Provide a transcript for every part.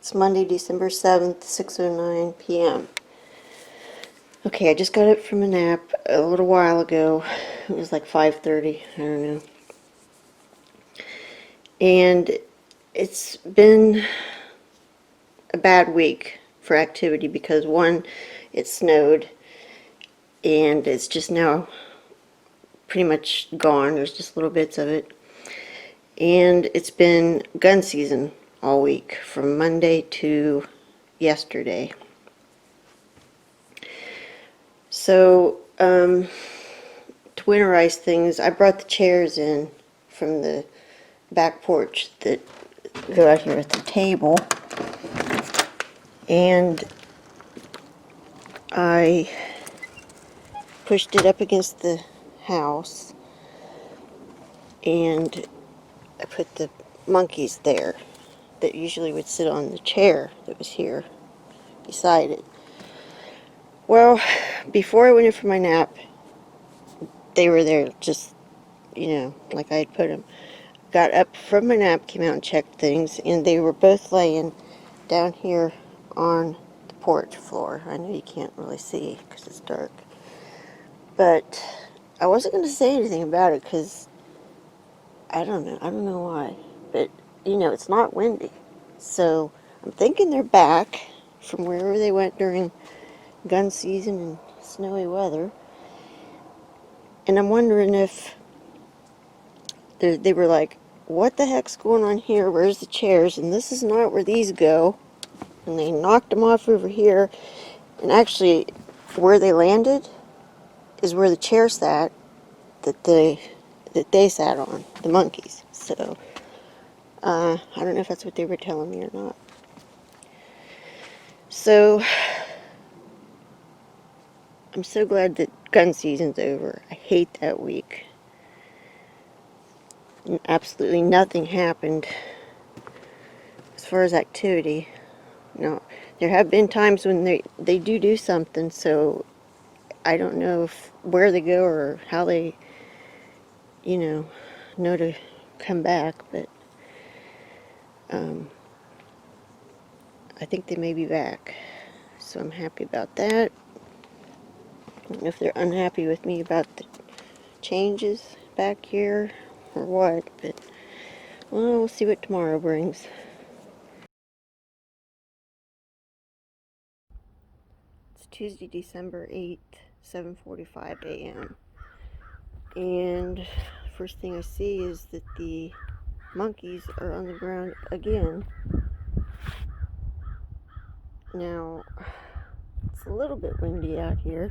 It's Monday, December 7th, 6:09 p.m. Okay, I just got up from a nap a little while ago. It was like 5:30, I don't know. And it's been a bad week for activity because, one, it snowed and it's just now pretty much gone. There's just little bits of it. And it's been gun season all week from Monday to yesterday. So, to winterize things, I brought the chairs in from the back porch that go out here at the table. And I pushed it up against the house. And I put the monkeys there that usually would sit on the chair that was here beside it. Well, before I went in for my nap, they were there just, like I had put them. Got up from my nap, came out and checked things, and they were both laying down here on the porch floor. I know you can't really see because it's dark. But I wasn't going to say anything about it because I don't know why. But, it's not windy. So I'm thinking they're back from wherever they went during gun season and snowy weather. And I'm wondering if they were like, what the heck's going on here? Where's the chairs? And this is not where these go. And they knocked them off over here. And actually, where they landed is where the chair sat that they sat on, the monkeys. So, I don't know if that's what they were telling me or not. So, I'm so glad that gun season's over. I hate that week. Absolutely nothing happened as far as activity. No, there have been times when they do something, so I don't know where they go or how they, know to come back, but I think they may be back, so I'm happy about that. I don't know if they're unhappy with me about the changes back here or what, but well, we'll see what tomorrow brings. It's Tuesday, December 8th, 7:45 a.m. And first thing I see is that the monkeys are on the ground again. Now, it's a little bit windy out here,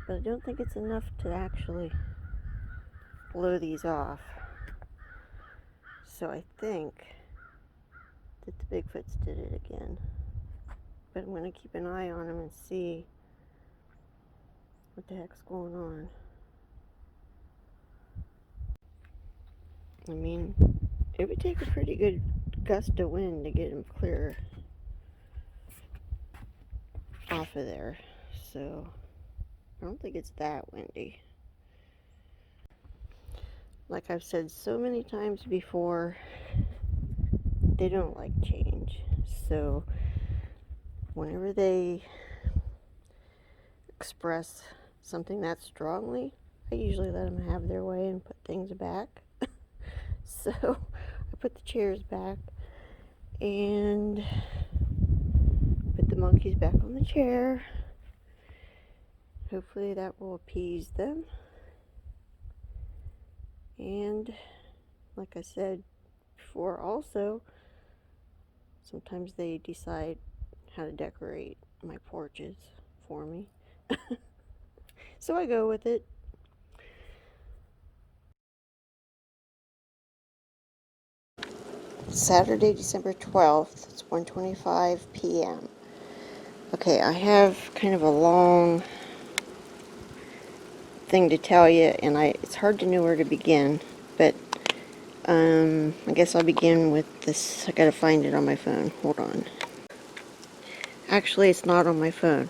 but I don't think it's enough to actually blow these off. So I think that the Bigfoots did it again. But I'm going to keep an eye on them and see what the heck's going on. I mean, it would take a pretty good gust of wind to get them clear off of there. So I don't think it's that windy. Like I've said so many times before, they don't like change. So whenever they express something that strongly, I usually let them have their way and put things back. So I put the chairs back and put the monkeys back on the chair. Hopefully that will appease them. And like I said before also, sometimes they decide how to decorate my porches for me. So I go with it. Saturday, December 12th, it's 1:25 p.m. Okay, I have kind of a long thing to tell you, and it's hard to know where to begin, but I guess I'll begin with this. I gotta find it on my phone. Hold on. Actually, it's not on my phone.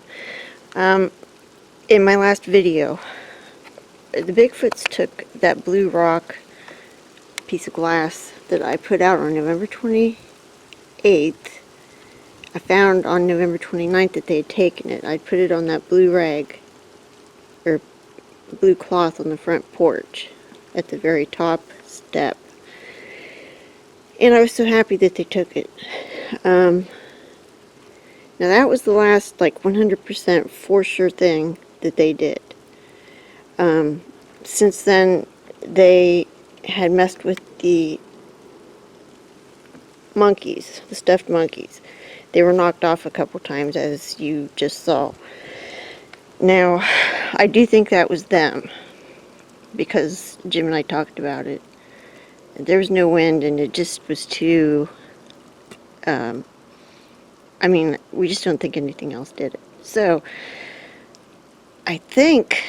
In my last video, the Bigfoots took that blue rock piece of glass that I put out on November 28th, 8th, I found on November 29th that they had taken it. I'd put it on that blue rag, or blue cloth on the front porch at the very top step. And I was so happy that they took it. Now that was the last, like, 100% for sure thing that they did. Since then, they had messed with the monkeys, the stuffed monkeys. They were knocked off a couple times, as you just saw. Now, I do think that was them, because Jim and I talked about it. There was no wind, and it just was too, I mean, we just don't think anything else did it. So, I think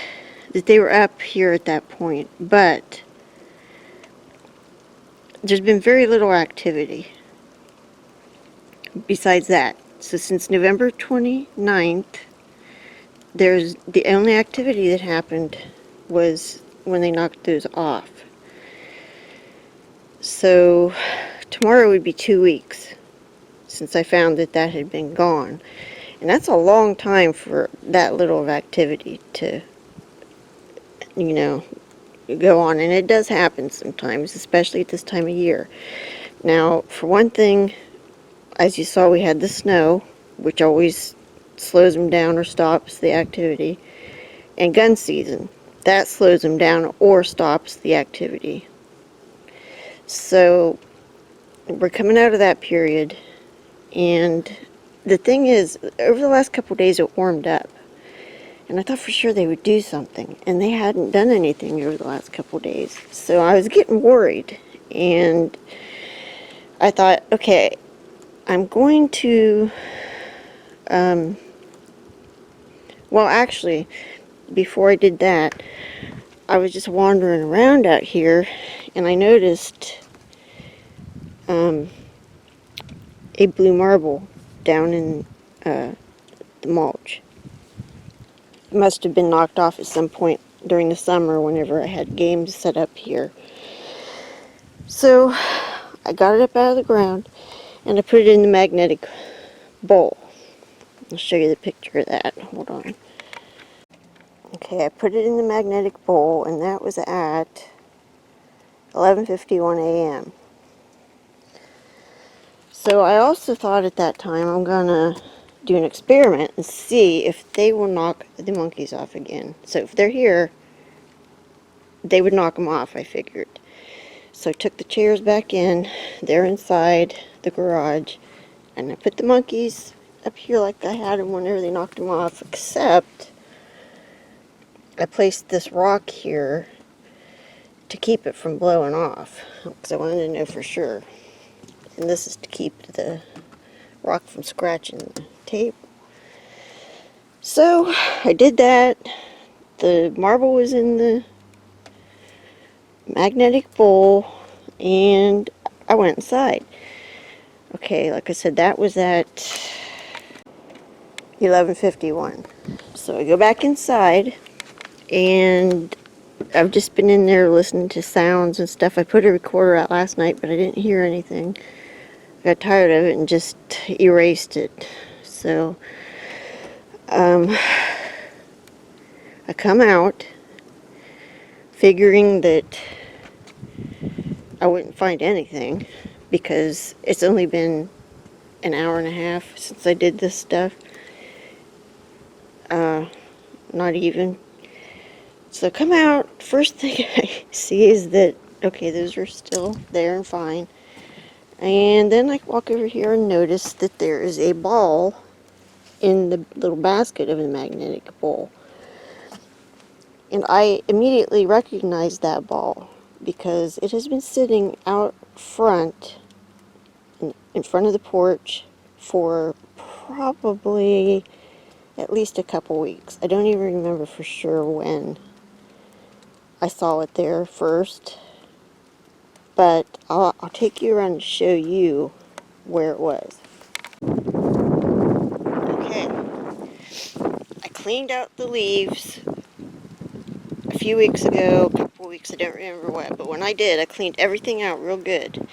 that they were up here at that point, but there's been very little activity besides that. So since November 29th, there's the only activity that happened was when they knocked those off. So tomorrow would be 2 weeks since I found that that had been gone. And that's a long time for that little of activity to, you know, go on. And it does happen sometimes, especially at this time of year. Now, for one thing, as you saw, we had the snow, which always slows them down or stops the activity. And gun season, that slows them down or stops the activity. So we're coming out of that period, and the thing is, over the last couple of days it warmed up, and I thought for sure they would do something, and they hadn't done anything over the last couple of days. So I was getting worried, and I thought, okay, I'm going to, well, actually, before I did that, I was just wandering around out here, and I noticed a blue marble down in the mulch. It must have been knocked off at some point during the summer whenever I had games set up here. So I got it up out of the ground, and I put it in the magnetic bowl. I'll show you the picture of that. Hold on. Okay, I put it in the magnetic bowl, and that was at 11:51 a.m. So I also thought at that time I'm gonna do an experiment and see if they will knock the monkeys off again. So if they're here, they would knock them off, I figured. So I took the chairs back in. They're inside the garage, and I put the monkeys up here like I had them whenever they knocked them off, except I placed this rock here to keep it from blowing off, because I wanted to know for sure. And this is to keep the rock from scratching the tape. So I did that. The marble was in the magnetic bowl, and I went inside. Okay, like I said, that was at 11:51. So I go back inside, and I've just been in there listening to sounds and stuff. I put a recorder out last night, but I didn't hear anything. I got tired of it and just erased it. So I come out figuring that I wouldn't find anything, because it's only been an hour and a half since I did this stuff. Not even. So come out, first thing I see is that, okay, those are still there and fine. And then I walk over here and notice that there is a ball in the little basket of the magnetic bowl. And I immediately recognized that ball, because it has been sitting out front, in front of the porch, for probably at least a couple weeks. I don't even remember for sure when I saw it there first, but I'll take you around to show you where it was. Okay, I cleaned out the leaves a few weeks ago, a couple weeks, I don't remember what, but when I did, I cleaned everything out real good.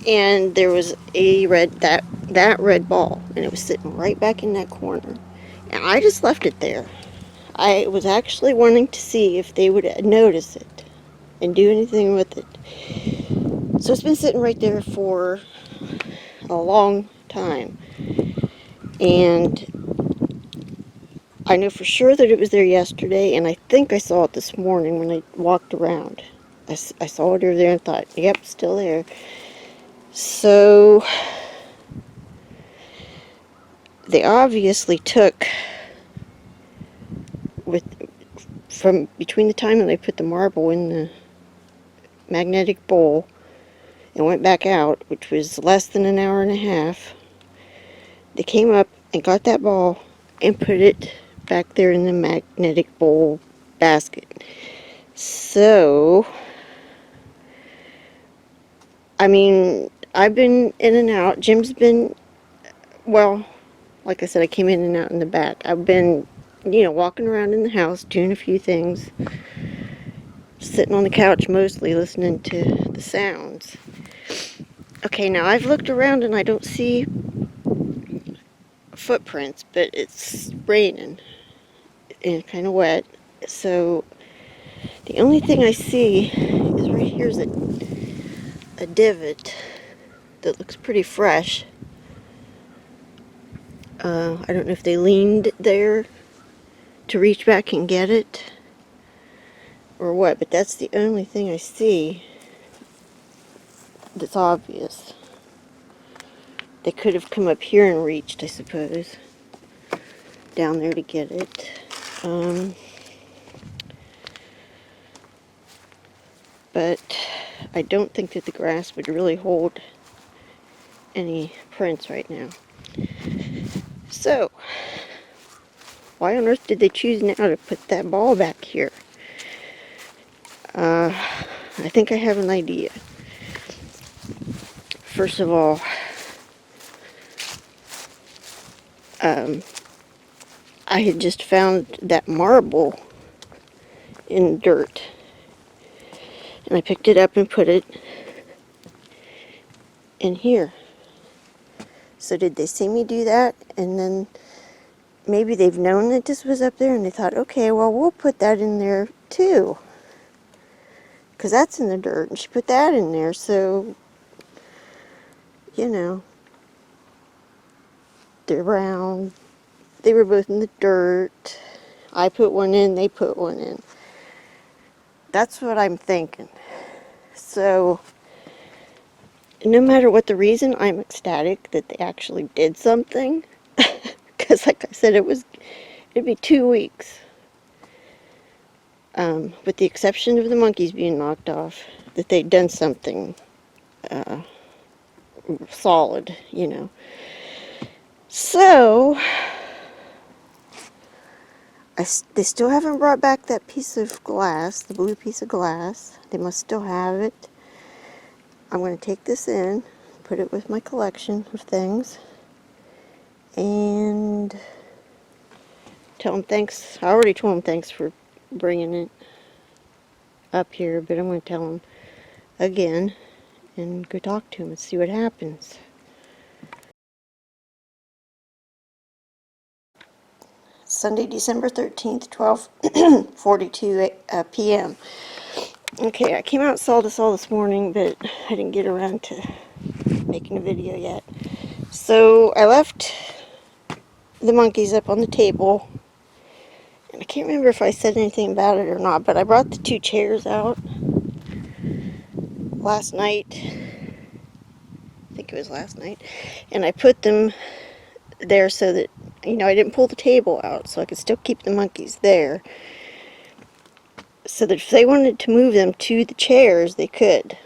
and there was a that red ball, and it was sitting right back in that corner. And I just left it there. I was actually wanting to see if they would notice it and do anything with it. So it's been sitting right there for a long time. And I know for sure that it was there yesterday, and I think I saw it this morning when I walked around. I saw it over there and thought, yep, still there. So they obviously took, from between the time that they put the marble in the magnetic bowl and went back out, which was less than an hour and a half, they came up and got that ball and put it back there in the magnetic bowl basket. So, I mean, I've been in and out. Jim's been, well, like I said, I came in and out in the back. I've been, walking around in the house, doing a few things, sitting on the couch mostly, listening to the sounds. Okay, now I've looked around and I don't see footprints, but it's raining and kind of wet. So the only thing I see is right here is a divot that looks pretty fresh. I don't know if they leaned there to reach back and get it or what, but that's the only thing I see that's obvious. They could have come up here and reached, I suppose, down there to get it. But I don't think that the grass would really hold any prints right now. So, why on earth did they choose now to put that ball back here? I think I have an idea. First of all, I had just found that marble in dirt, and I picked it up and put it in here. So did they see me do that, and then maybe they've known that this was up there and they thought, okay, well, we'll put that in there too, because that's in the dirt, and she put that in there, so they're round. They were both in the dirt. I put one in, they put one in. That's what I'm thinking. So, no matter what the reason, I'm ecstatic that they actually did something. Because, like I said, it'd be 2 weeks. With the exception of the monkeys being knocked off, that they'd done something solid, So, they still haven't brought back that piece of glass, the blue piece of glass. They must still have it. I'm going to take this in, put it with my collection of things, and tell them thanks. I already told them thanks for bringing it up here, but I'm going to tell them again and go talk to them and see what happens. Sunday, December 13th, 12:42 p.m. Okay, I came out and saw this all this morning, but I didn't get around to making a video yet. So I left the monkeys up on the table, and I can't remember if I said anything about it or not, but I brought the 2 chairs out last night. I think it was last night. And I put them there so that, I didn't pull the table out, so I could still keep the monkeys there. So that if they wanted to move them to the chairs, they could.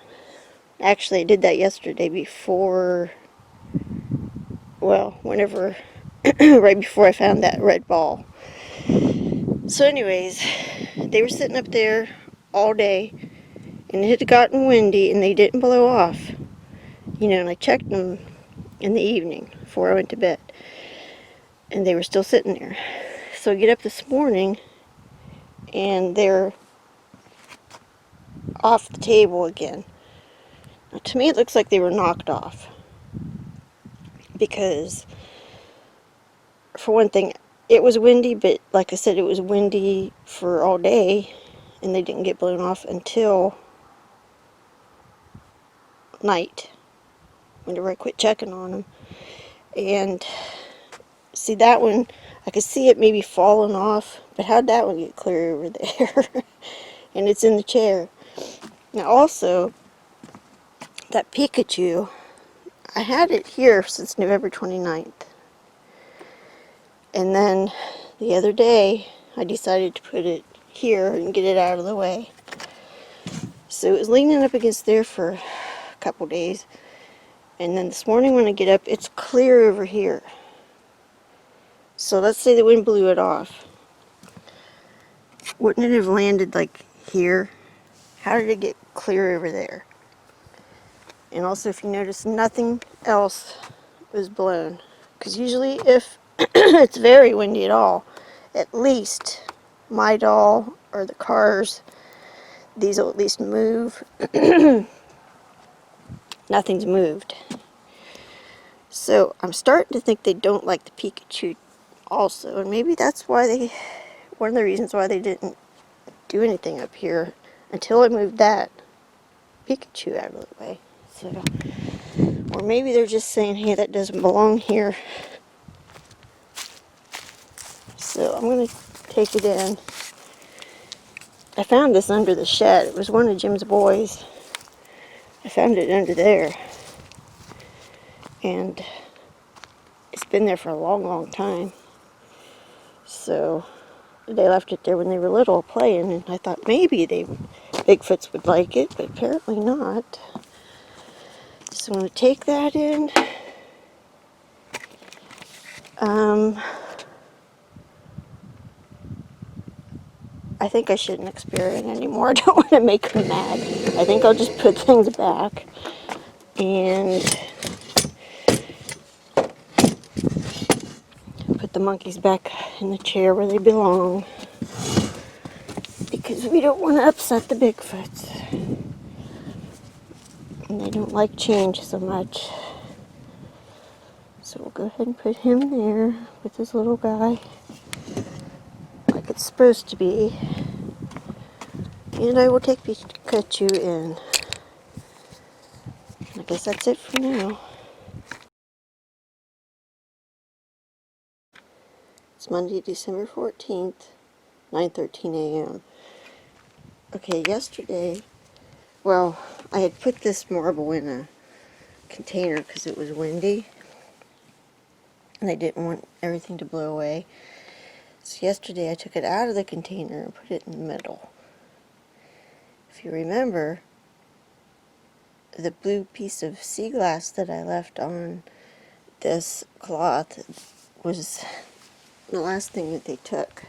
Actually, I did that yesterday before, whenever, right before I found that red ball. So anyways, they were sitting up there all day, and it had gotten windy, and they didn't blow off. And I checked them in the evening before I went to bed, and they were still sitting there. So I get up this morning, and they're off the table again. I To me, it looks like they were knocked off. Because, for one thing, it was windy, but like I said, it was windy for all day, and they didn't get blown off until night, whenever I quit checking on them. And see, that one, I could see it maybe falling off, but how'd that one get clear over there? And it's in the chair. Now also, that Pikachu, I had it here since November 29th. And then the other day, I decided to put it here and get it out of the way. So it was leaning up against there for a couple days. And then this morning when I get up, it's clear over here. So let's say the wind blew it off. Wouldn't it have landed like here? How did it get clear over there? And also, if you notice, nothing else was blown. Because usually if it's very windy at all, at least my doll or the cars, these will at least move. Nothing's moved. So I'm starting to think they don't like the Pikachu also. And maybe that's why one of the reasons why they didn't do anything up here until I moved that Pikachu out of the way. So, or maybe they're just saying, hey, that doesn't belong here. So I'm going to take it in. I found this under the shed. It was one of Jim's boys. I found it under there. And it's been there for a long, long time. So they left it there when they were little playing, and I thought maybe Bigfoots would like it, but apparently not. So I'm going to take that in. I think I shouldn't experiment anymore. I don't want to make them mad. I think I'll just put things back and put the monkeys back in the chair where they belong, because we don't want to upset the Bigfoots. And they don't like change so much. So we'll go ahead and put him there with his little guy, like it's supposed to be. And I will take Pikachu in. I guess that's it for now. It's Monday, December 14th, 9:13 a.m. Okay, yesterday, well, I had put this marble in a container because it was windy. And I didn't want everything to blow away. So yesterday I took it out of the container and put it in the middle. If you remember, the blue piece of sea glass that I left on this cloth was the last thing that they took.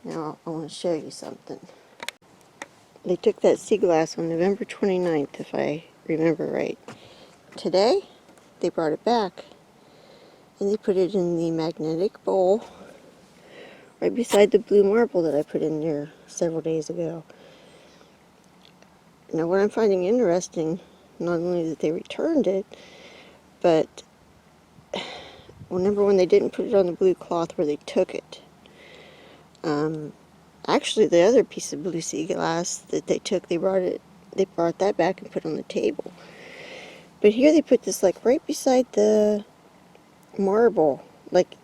Now I want to show you something. They took that sea glass on November 29th, if I remember right. Today, they brought it back. And they put it in the magnetic bowl right beside the blue marble that I put in there several days ago. Now what I'm finding interesting, not only that they returned it, but remember when they didn't put it on the blue cloth where they took it. Actually the other piece of blue sea glass that they took, they brought that back and put on the table. But here they put this like right beside the marble. Like,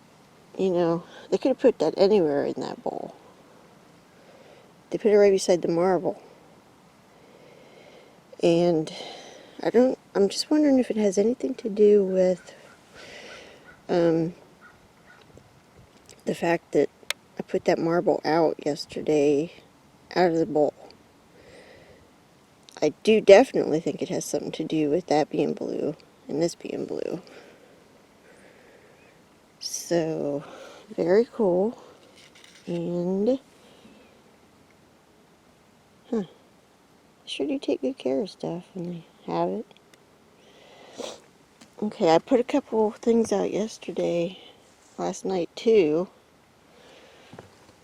you know, they could have put that anywhere in that bowl. They put it right beside the marble. And I'm just wondering if it has anything to do with the fact that I put that marble out yesterday, out of the bowl. I do definitely think it has something to do with that being blue and this being blue. So, very cool. And, sure do take good care of stuff when they have it. Okay, I put a couple things out last night too.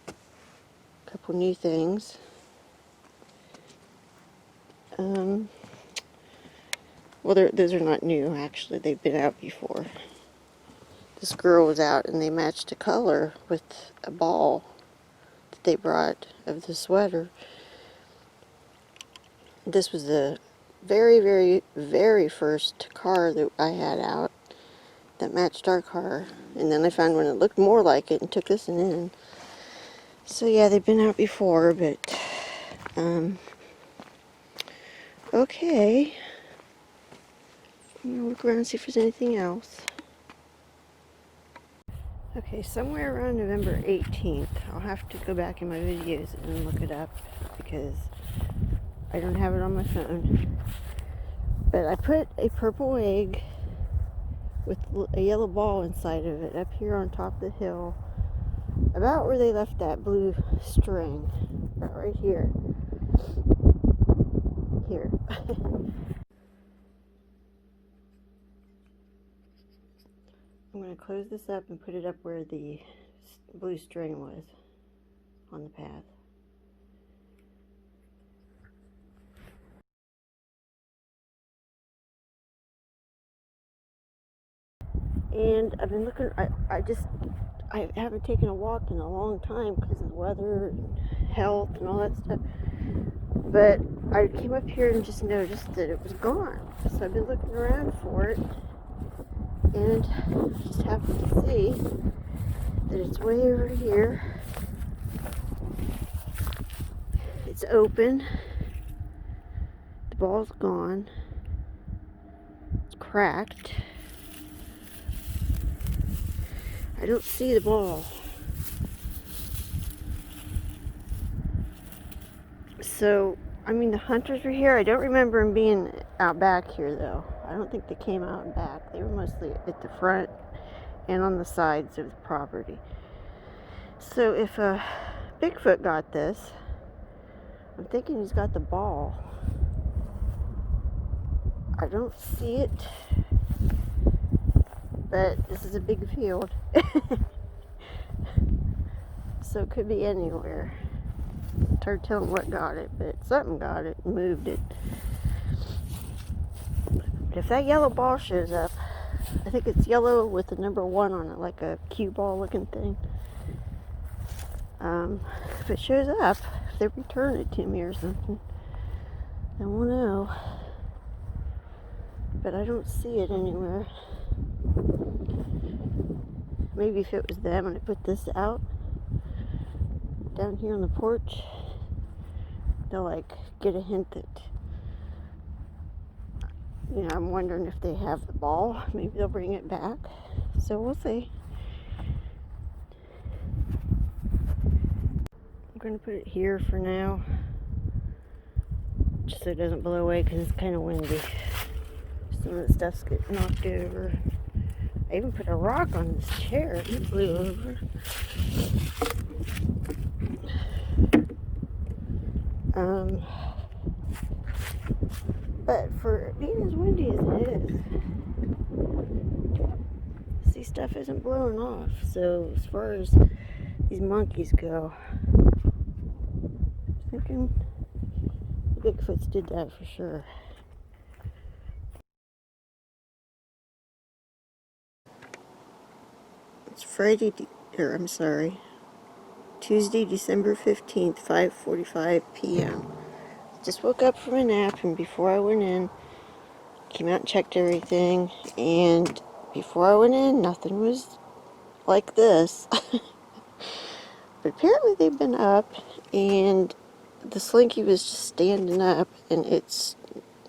A couple new things. Well, those are not new, actually. They've been out before. This girl was out, and they matched a color with a ball that they brought of the sweater. This was the very, very, very first car that I had out that matched our car. And then I found one that looked more like it and took this one in. So yeah, they've been out before, but, okay. I'm gonna look around and see if there's anything else. Okay, somewhere around November 18th, I'll have to go back in my videos and look it up because I don't have it on my phone. But I put a purple egg with a yellow ball inside of it up here on top of the hill, about where they left that blue string, about right here. Here. I'm going to close this up and put it up where the blue string was on the path. And I've been looking, I haven't taken a walk in a long time because of the weather and health and all that stuff. But I came up here and just noticed that it was gone. So I've been looking around for it and just happened to see that it's way over here. It's open. The ball's gone. It's cracked. I don't see the ball. So, I mean, the hunters were here. I don't remember them being out back here, though. I don't think they came out and back. They were mostly at the front and on the sides of the property. So, if Bigfoot got this, I'm thinking he's got the ball. I don't see it, but this is a big field. So it could be anywhere. It's hard telling what got it, but something got it and moved it. But if that yellow ball shows up, I think it's yellow with the number 1 on it, like a cue ball looking thing. If it shows up, if they return it to me or something, then we'll know. But I don't see it anywhere. Maybe if it was them and I put this out down here on the porch, they'll like get a hint that, you know, I'm wondering if they have the ball. Maybe they'll bring it back. So we'll see. I'm going to put it here for now, just so it doesn't blow away because it's kind of windy. Some of the stuff's getting knocked over. I even put a rock on this chair and it blew over. But for being as windy as it is, see, stuff isn't blowing off. So as far as these monkeys go, I'm thinking the Bigfoots did that for sure. It's Tuesday, December 15th, 5:45 p.m. Just woke up from a nap, and before I went in, came out and checked everything, and before I went in, nothing was like this. But apparently they've been up, and the slinky was just standing up, and it's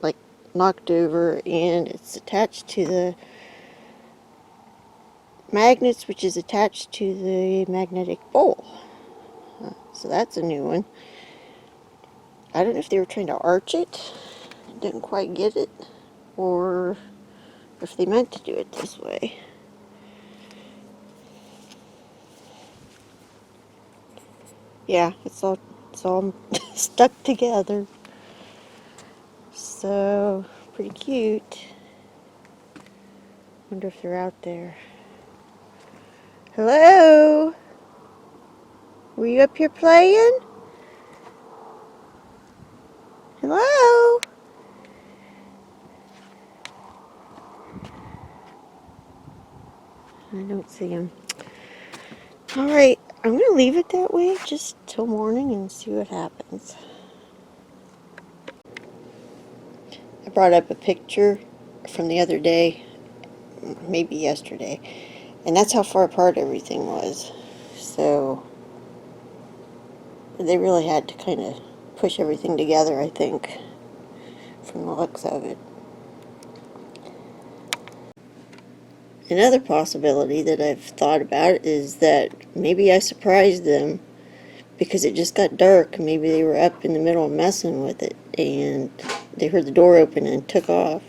like knocked over, and it's attached to the magnets, which is attached to the magnetic bowl. So that's a new one. I don't know if they were trying to arch it, didn't quite get it, or if they meant to do it this way. Yeah, it's all stuck together. So pretty cute. Wonder if they're out there. Hello? Were you up here playing? Hello? I don't see him. Alright, I'm going to leave it that way just till morning and see what happens. I brought up a picture from the other day, maybe yesterday, and that's how far apart everything was. So they really had to kind of push everything together, I think, from the looks of it. Another possibility that I've thought about is that maybe I surprised them because it just got dark. Maybe they were up in the middle of messing with it and they heard the door open and took off.